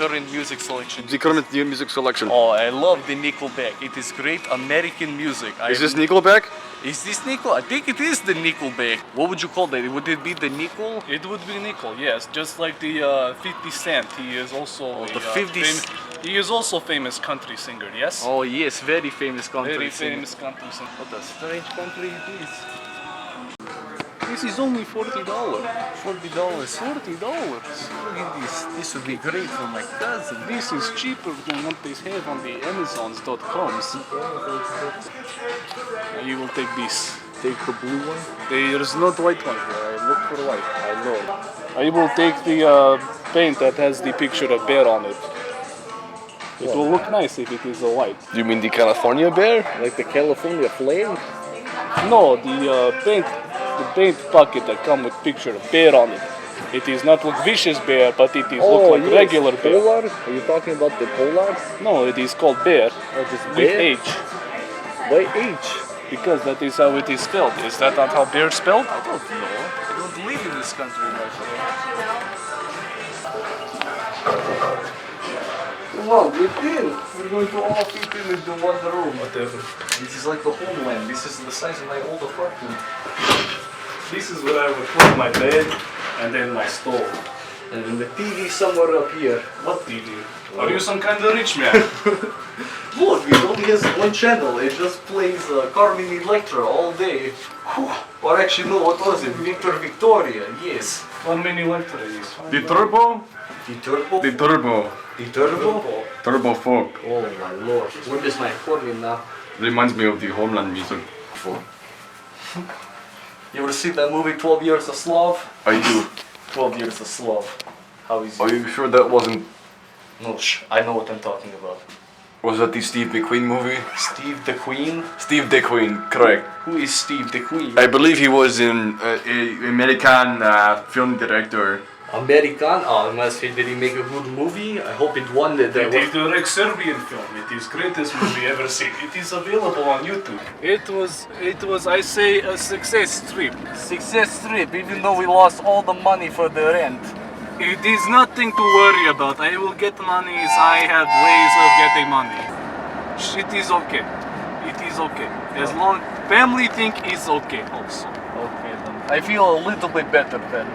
current music selection. The current new music selection. Oh, I love the Nickelback. It is great American music. Is this Nickelback? Is this Nickel? I think it is the Nickelback. What would you call that? Would it be the Nickel? It would be Nickel, yes. Just like the 50 Cent. He is also the 50 he is also famous country singer, yes? Oh yes, very famous country Very singer. famous country singer. What a strange country it is. This is only $40. $40. $40. Look at this. This would be great for my cousin. This is cheaper than what they have on the Amazons.coms. You will take this. Take the blue one. There's not white one here. I look for white. I know. I will take the paint that has the picture of bear on it. It will look nice if it is a white. You mean the California bear? Like the California flame? No, the paint bucket that come with picture of bear on it. It is not look vicious bear, but it is look like regular bear. Polar? Are you talking about the polar? No, it is called bear. Oh, just With bear? H. Why H? Because that is how it is spelled. Is that not how bear is spelled? I don't know. I don't live in this country, my friend. Come on, get in. We're going to all fit in into one room. Whatever. This is like the homeland. This is the size of my old apartment. This is where I would put my bed and then my stove. And then the TV somewhere up here. What TV? Are you some kind of rich man? Look, it only has one channel. It just plays Carmen Electra all day. Or actually, no, what was it? Victor Victoria, yes. 1 mini Electra is. The turbo? The Turbo? The turbo. The Turbo? Turbo folk. Oh my lord. Where is my accordion now? Reminds me of the Homeland music. You ever see that movie 12 Years a Slav? I do. 12 Years a Slav. How is Are it? you sure that wasn't... No, I know what I'm talking about. Was that the Steve McQueen movie? Steve the Queen? Steve the Queen, correct. Who is Steve the Queen? I believe he was an American film director. American? Oh, I must say, did he make a good movie? I hope it won the... They direct Serbian film. It is greatest movie ever seen. It is available on YouTube. It was I say a success trip. Success trip, even though we lost all the money for the rent. It is nothing to worry about. I will get money as I have ways of getting money. It is okay. It is okay. As long family think is okay also. Okay then. I feel a little bit better then.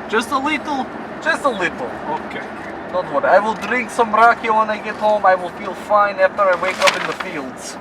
Just a little. Just a little. Okay. Don't worry. I will drink some raki when I get home. I will feel fine after I wake up in the fields.